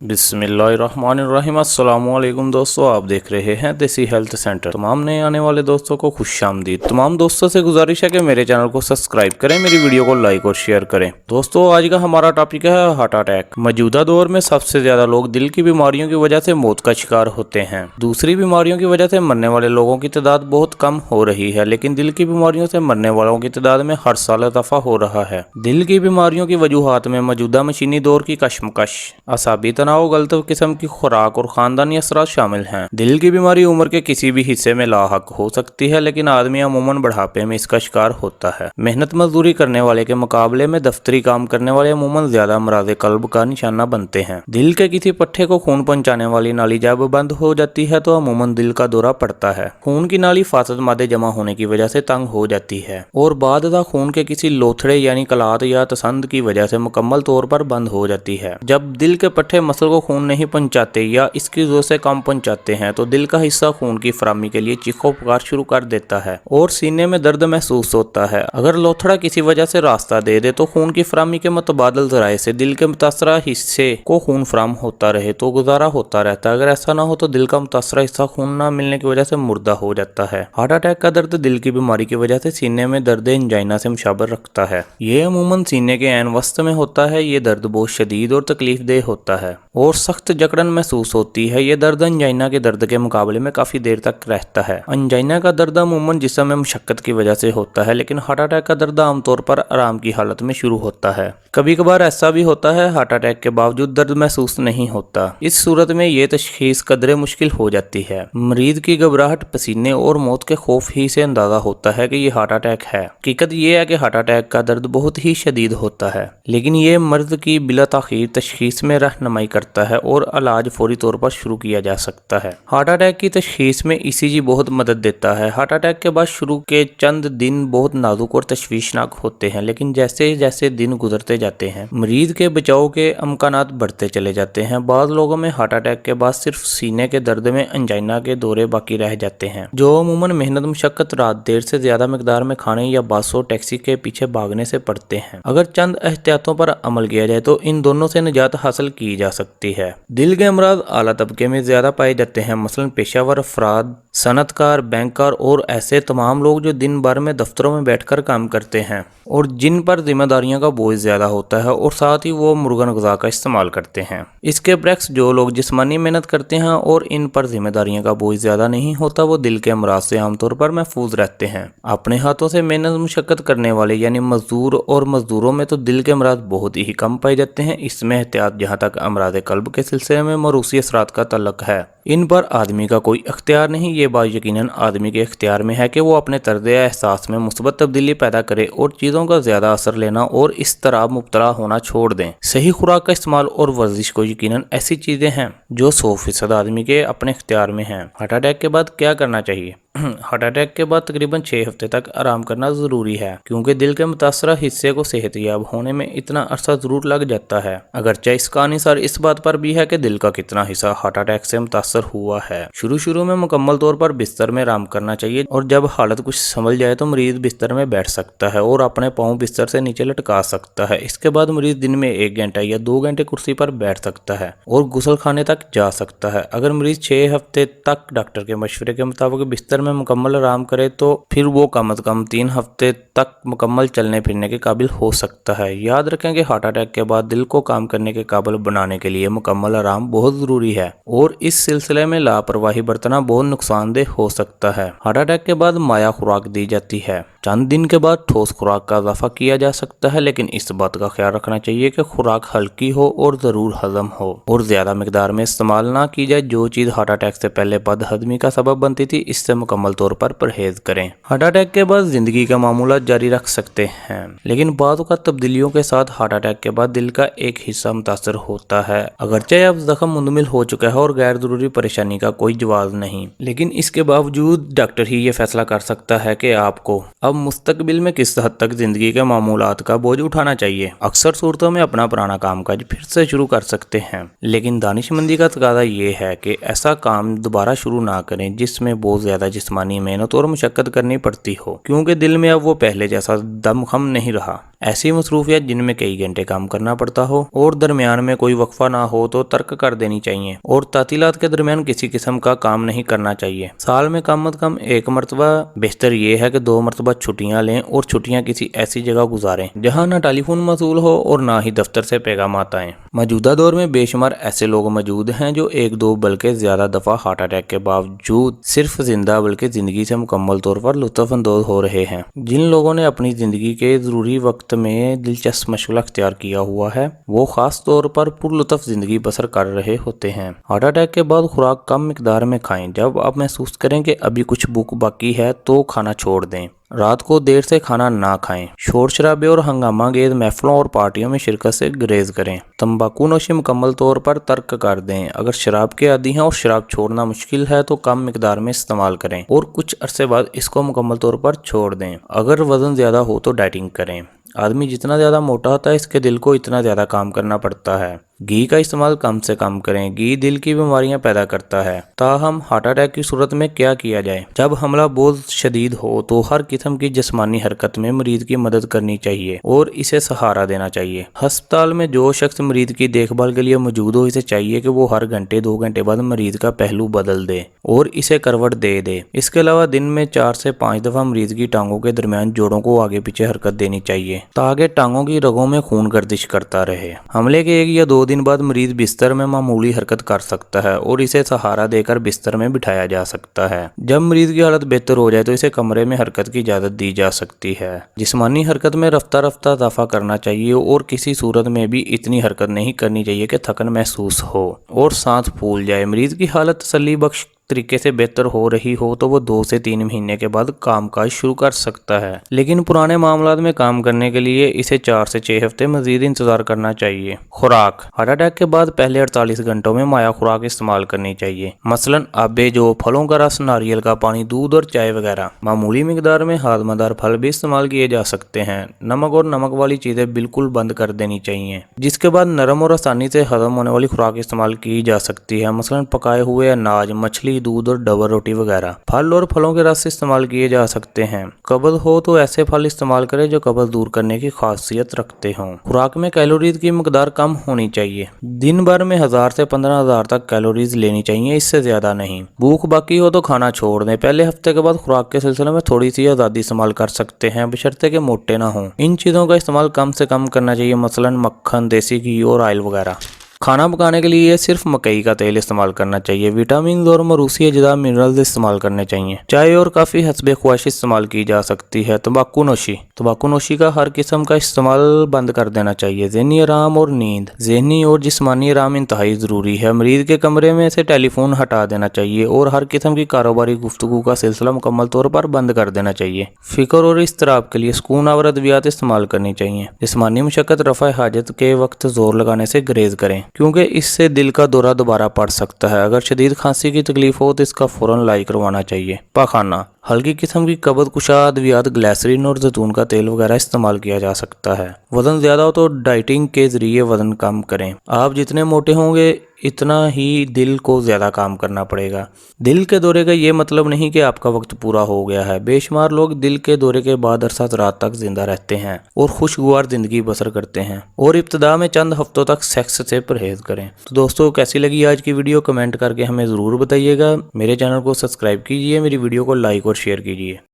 بسم اللہ الرحمن الرحیم۔ السلام علیکم دوستو، آپ دیکھ رہے ہیں دیسی ہیلتھ سینٹر۔ تمام نئے آنے والے دوستوں کو خوش آمدید۔ تمام دوستوں سے گزارش ہے کہ میرے چینل کو سبسکرائب کریں، میری ویڈیو کو لائک اور شیئر کریں۔ دوستو، آج کا ہمارا ٹاپک ہے ہارٹ اٹیک۔ موجودہ دور میں سب سے زیادہ لوگ دل کی بیماریوں کی وجہ سے موت کا شکار ہوتے ہیں۔ دوسری بیماریوں کی وجہ سے مرنے والے لوگوں کی تعداد بہت کم ہو رہی ہے، لیکن دل کی بیماریوں سے مرنے والوں کی تعداد میں ہر سال اضافہ ہو رہا ہے۔ دل کی بیماریوں کی وجوہات میں موجودہ مشینی دور کی کشمکش، اعصابی تناؤ، غلط قسم کی خوراک اور خاندانی اثرات شامل ہیں۔ دل کی بیماری عمر کے کسی بھی حصے میں لاحق ہو سکتی ہے، لیکن آدمی عموماً بڑھاپے میں اس کا شکار ہوتا ہے۔ محنت مزدوری کرنے والے کے مقابلے میں دفتری کام کرنے والے عموماً زیادہ امراض قلب کا نشانہ بنتے ہیں۔ دل کے کسی پٹھے کو خون پہنچانے والی نالی جب بند ہو جاتی ہے تو عموماً دل کا دورہ پڑتا ہے۔ خون کی نالی فاسد مادے جمع ہونے کی وجہ سے تنگ ہو جاتی ہے اور بعد ازاں خون کے کسی لوتھڑے یعنی کلات یا تسند کی وجہ سے مکمل طور پر بند ہو جاتی ہے۔ جب دل کے پٹھے مسل کو خون نہیں پہنچاتے یا اس کی ضرورت سے کم پہنچاتے ہیں تو دل کا حصہ خون کی فراہمی کے لیے چیخو پکار شروع کر دیتا ہے اور سینے میں درد محسوس ہوتا ہے۔ اگر لوتھڑا کسی وجہ سے راستہ دے دے تو خون کی فراہمی کے متبادل ذرائع سے دل کے متاثرہ حصے کو خون فراہم ہوتا رہے تو گزارا ہوتا رہتا ہے۔ اگر ایسا نہ ہو تو دل کا متاثرہ حصہ خون نہ ملنے کی وجہ سے مردہ ہو جاتا ہے۔ ہارٹ اٹیک کا درد دل کی بیماری کی وجہ سے سینے میں درد انجائنا سے مشابہ رکھتا ہے۔ یہ عموماً سینے کے عین وسط میں ہوتا ہے۔ یہ درد بہت شدید اور تکلیف دہ ہوتا ہے اور سخت جکڑن محسوس ہوتی ہے۔ یہ درد انجائنا کے درد کے مقابلے میں کافی دیر تک رہتا ہے۔ انجائنا کا درد عموماً جسم میں مشقت کی وجہ سے ہوتا ہے، لیکن ہارٹ اٹیک کا درد عام طور پر آرام کی حالت میں شروع ہوتا ہے۔ کبھی کبھار ایسا بھی ہوتا ہے ہارٹ اٹیک کے باوجود درد محسوس نہیں ہوتا۔ اس صورت میں یہ تشخیص قدرے مشکل ہو جاتی ہے۔ مریض کی گھبراہٹ، پسینے اور موت کے خوف ہی سے اندازہ ہوتا ہے کہ یہ ہارٹ اٹیک ہے۔ حقیقت یہ ہے کہ ہارٹ اٹیک کا درد بہت ہی شدید ہوتا ہے، لیکن یہ مرض کی بلا تاخیر تشخیص میں رہنمائی کرتا ہے اور علاج فوری طور پر شروع کیا جا سکتا ہے۔ ہارٹ اٹیک کی تشخیص میں ECG بہت مدد دیتا ہے۔ ہارٹ اٹیک کے بعد شروع کے چند دن بہت نازک اور تشویشناک ہوتے ہیں، لیکن جیسے جیسے دن گزرتے جاتے ہیں مریض کے بچاؤ کے امکانات بڑھتے چلے جاتے ہیں۔ بعض لوگوں میں ہارٹ اٹیک کے بعد صرف سینے کے درد میں انجائنا کے دورے باقی رہ جاتے ہیں، جو عموماً محنت، مشقت، رات دیر سے زیادہ مقدار میں کھانے یا بسوں ٹیکسی کے پیچھے بھاگنے سے پڑتے ہیں۔ اگر چند احتیاطوں پر عمل کیا جائے تو ان دونوں سے نجات حاصل کی جا سکتی ہے۔ دل کے امراض اعلیٰ طبقے میں زیادہ پائے جاتے ہیں، مثلاً پیشہ ور افراد، صنعت کار، بینکار اور ایسے تمام لوگ جو دن بھر میں دفتروں میں بیٹھ کر کام کرتے ہیں اور جن پر ذمہ داریوں کا بوجھ زیادہ ہوتا ہے اور ساتھ ہی وہ مرغن غذا کا استعمال کرتے ہیں۔ اس کے برعکس جو لوگ جسمانی محنت کرتے ہیں اور ان پر ذمہ داریوں کا بوجھ زیادہ نہیں ہوتا وہ دل کے امراض سے عام طور پر محفوظ رہتے ہیں۔ اپنے ہاتھوں سے محنت مشقت کرنے والے یعنی مزدور اور مزدوروں میں تو دل کے امراض بہت ہی کم پائے جاتے ہیں۔ اس میں احتیاط جہاں تک امراض قلب کے سلسلے میں موروثی اثرات کا تعلق ہے، ان پر آدمی کا کوئی اختیار نہیں۔ یہ بات یقیناً آدمی کے اختیار میں ہے کہ وہ اپنے طرز احساس میں مثبت تبدیلی پیدا کرے اور چیزوں کا زیادہ اثر لینا اور اس طرح مبتلا ہونا چھوڑ دیں۔ صحیح خوراک کا استعمال اور ورزش کو یقیناً ایسی چیزیں ہیں جو 100% آدمی کے اپنے اختیار میں ہیں۔ ہارٹ اٹیک کے بعد کیا کرنا چاہیے؟ ہارٹ اٹیک کے بعد تقریباً 6 ہفتے تک آرام کرنا ضروری ہے، کیونکہ دل کے متاثرہ حصے کو صحت یاب ہونے میں اتنا عرصہ ضرور لگ جاتا ہے، اگرچہ اس کا انحصار اس بات پر بھی ہے کہ دل کا کتنا حصہ ہارٹ اٹیک سے متاثر ہوا ہے۔ شروع میں مکمل طور پر بستر میں آرام کرنا چاہیے اور جب حالت کچھ سنبھل جائے تو مریض بستر میں بیٹھ سکتا ہے اور اپنے پاؤں بستر سے نیچے لٹکا سکتا ہے۔ اس کے بعد مریض دن میں 1 گھنٹہ یا 2 گھنٹے کرسی پر بیٹھ سکتا ہے اور غسل خانے تک جا سکتا ہے۔ اگر مریض 6 ہفتے تک ڈاکٹر کے مشورے کے مطابق بستر میں مکمل آرام کرے تو پھر وہ کم از کم 3 ہفتے تک مکمل چلنے پھرنے کے قابل ہو سکتا ہے۔ یاد رکھیں کہ ہارٹ اٹیک کے بعد دل کو کام کرنے کے قابل بنانے کے لیے مکمل آرام بہت ضروری ہے اور اس سلسلے میں لاپرواہی برتنا بہت نقصان دہ ہو سکتا ہے۔ ہارٹ اٹیک کے بعد مائع خوراک دی جاتی ہے۔ چند دن کے بعد ٹھوس خوراک کا اضافہ کیا جا سکتا ہے، لیکن اس بات کا خیال رکھنا چاہیے کہ خوراک ہلکی ہو اور ضرور ہضم ہو اور زیادہ مقدار میں استعمال نہ کی جائے۔ جو چیز ہارٹ اٹیک سے پہلے بد ہضمی کا سبب بنتی تھی اس سے مکمل طور پر پرہیز کریں۔ ہارٹ اٹیک کے بعد زندگی کا معمولات جاری رکھ سکتے ہیں، لیکن بعض اوقات تبدیلیوں کے ساتھ ہارٹ اٹیک کے بعد دل کا ایک حصہ متاثر ہوتا ہے۔ اگرچہ اب زخم مندمل ہو چکا ہے اور غیر ضروری پریشانی کا کوئی جواز نہیں، لیکن اس کے باوجود ڈاکٹر ہی یہ فیصلہ کر سکتا ہے کہ آپ کو اب مستقبل میں کس حد تک زندگی کے معمولات کا بوجھ اٹھانا چاہیے۔ اکثر صورتوں میں اپنا پرانا کام کاج پھر سے شروع کر سکتے ہیں، لیکن دانش مندی کا تقاضا یہ ہے کہ ایسا کام دوبارہ شروع نہ کریں جس میں بہت زیادہ جسمانی محنت اور مشقت کرنی پڑتی ہو، کیونکہ دل میں اب وہ پہلے جیسا دم خم نہیں رہا۔ ایسی مصروفیات جن میں کئی گھنٹے کام کرنا پڑتا ہو اور درمیان میں کوئی وقفہ نہ ہو تو ترک کر دینی چاہیے، اور تعطیلات کے درمیان کسی قسم کا کام نہیں کرنا چاہیے۔ سال میں کم از کم ایک مرتبہ، بہتر یہ ہے کہ 2 مرتبہ چھٹیاں لیں اور چھٹیاں کسی ایسی جگہ گزاریں جہاں نہ ٹیلی فون موصول ہو اور نہ ہی دفتر سے پیغامات آئیں۔ موجودہ دور میں بے شمار ایسے لوگ موجود ہیں جو 1-2 بلکہ زیادہ دفعہ ہارٹ اٹیک کے باوجود صرف زندہ بلکہ زندگی سے مکمل طور پر لطف اندوز ہو رہے ہیں۔ جن لوگوں نے اپنی زندگی کے ضروری وقت میں دلچسپ مشغلہ اختیار کیا ہوا ہے وہ خاص طور پر پرلطف زندگی بسر کر رہے ہوتے ہیں۔ ہارٹ اٹیک کے بعد خوراک کم مقدار میں کھائیں۔ جب آپ محسوس کریں کہ ابھی کچھ بھوک باقی ہے تو کھانا چھوڑ دیں۔ رات کو دیر سے کھانا نہ کھائیں۔ شور شرابے اور ہنگامہ انگیز محفلوں اور پارٹیوں میں شرکت سے گریز کریں۔ تمباکو نوشی مکمل طور پر ترک کر دیں۔ اگر شراب کے عادی ہیں اور شراب چھوڑنا مشکل ہے تو کم مقدار میں استعمال کریں اور کچھ عرصے بعد اس کو مکمل طور پر چھوڑ دیں۔ اگر وزن زیادہ ہو تو ڈائٹنگ کریں۔ آدمی جتنا زیادہ موٹا ہوتا ہے اس کے دل کو اتنا زیادہ کام کرنا پڑتا ہے۔ گھی کا استعمال کم سے کم کریں۔ گھی دل کی بیماریاں پیدا کرتا ہے۔ تاہم ہارٹ اٹیک کی صورت میں کیا کیا جائے؟ جب حملہ بہت شدید ہو تو ہر قسم کی جسمانی حرکت میں مریض کی مدد کرنی چاہیے اور اسے سہارا دینا چاہیے۔ ہسپتال میں جو شخص مریض کی دیکھ بھال کے لیے موجود ہو اسے چاہیے کہ وہ ہر گھنٹے 2 گھنٹے بعد مریض کا پہلو بدل دے اور اسے کروٹ دے دے۔ اس کے علاوہ دن میں 4 سے 5 دفعہ مریض کی ٹانگوں کے درمیان جوڑوں کو آگے پیچھے حرکت دینی چاہیے تاکہ ٹانگوں کی رگوں میں خون گردش کرتا رہے۔ حملے کے 1 یا 2 دن بعد مریض بستر میں معمولی حرکت کر سکتا ہے اور اسے سہارا دے کر بستر میں بٹھایا جا سکتا ہے۔ جب مریض کی حالت بہتر ہو جائے تو اسے کمرے میں حرکت کی اجازت دی جا سکتی ہے۔ جسمانی حرکت میں رفتہ رفتہ اضافہ کرنا چاہیے اور کسی صورت میں بھی اتنی حرکت نہیں کرنی چاہیے کہ تھکن محسوس ہو اور سانس پھول جائے۔ مریض کی حالت تسلی بخش طریقے سے بہتر ہو رہی ہو تو وہ 2 سے 3 مہینے کے بعد کام کاج شروع کر سکتا ہے، لیکن پرانے معاملات میں کام کرنے کے لیے اسے 4 سے 6 ہفتے مزید انتظار کرنا چاہیے۔ خوراک: ہارٹ اٹیک کے بعد پہلے 48 گھنٹوں میں مائع خوراک استعمال کرنی چاہیے، مثلاً آبے جو، پھلوں کا رس، ناریل کا پانی، دودھ اور چائے وغیرہ۔ معمولی مقدار میں ہاضمہ دار پھل بھی استعمال کیے جا سکتے ہیں۔ نمک اور نمک والی چیزیں بالکل بند کر دینی چاہیے، جس کے بعد نرم اور آسانی سے ہضم ہونے والی خوراک استعمال کی جا سکتی ہے، مثلاً پکائے ہوئے اناج، مچھلی، دودھ اور ڈبل روٹی وغیرہ۔ پھل اور پھلوں کے رس استعمال کیے جا سکتے ہیں۔ قبض ہو تو ایسے پھل استعمال کریں جو قبض دور کرنے کی خاصیت رکھتے ہوں۔ خوراک میں کیلوریز کی مقدار کم ہونی چاہیے۔ دن بھر میں 1000 سے 15000 تک کیلوریز لینی چاہیے، اس سے زیادہ نہیں۔ بھوک باقی ہو تو کھانا چھوڑ دیں۔ پہلے ہفتے کے بعد خوراک کے سلسلے میں تھوڑی سی آزادی استعمال کر سکتے ہیں، بشرطے کہ موٹے نہ ہوں۔ ان چیزوں کا استعمال کم سے کم کرنا چاہیے، مثلاً مکھن، دیسی گھی اور آئل وغیرہ۔ کھانا پکانے کے لیے صرف مکئی کا تیل استعمال کرنا چاہیے۔ وٹامنز اور موروثی اجزاء منرلز استعمال کرنے چاہیے۔ چائے اور کافی حسب خواہش استعمال کی جا سکتی ہے۔ تمباکو نوشی کا ہر قسم کا استعمال بند کر دینا چاہیے۔ ذہنی آرام اور نیند: ذہنی اور جسمانی آرام انتہائی ضروری ہے۔ مریض کے کمرے میں سے ٹیلی فون ہٹا دینا چاہیے اور ہر قسم کی کاروباری گفتگو کا سلسلہ مکمل طور پر بند کر دینا چاہیے۔ فکر اور اضطراب کے لیے سکون آور ادویات استعمال کرنی چاہیے۔ جسمانی مشقت رفع حاجت کے وقت زور لگانے سے گریز کریں، کیونکہ اس سے دل کا دورہ دوبارہ پڑ سکتا ہے۔ اگر شدید کھانسی کی تکلیف ہو تو اس کا فوراً علاج کروانا چاہیے۔ پاخانہ: ہلکی قسم کی قبض کشا ادویات، گلیسرین اور زیتون کا تیل وغیرہ استعمال کیا جا سکتا ہے۔ وزن زیادہ ہو تو ڈائٹنگ کے ذریعے وزن کم کریں۔ آپ جتنے موٹے ہوں گے اتنا ہی دل کو زیادہ کام کرنا پڑے گا۔ دل کے دورے کا یہ مطلب نہیں کہ آپ کا وقت پورا ہو گیا ہے۔ بے شمار لوگ دل کے دورے کے بعد عرصہ رات تک زندہ رہتے ہیں اور خوشگوار زندگی بسر کرتے ہیں، اور ابتدا میں چند ہفتوں تک سیکس سے پرہیز کریں۔ تو دوستو، کیسی لگی آج کی ویڈیو؟ کمنٹ کر کے ہمیں ضرور بتائیے گا۔ میرے چینل کو سبسکرائب کیجیے، میری ویڈیو کو لائک اور شیئر کیجیے۔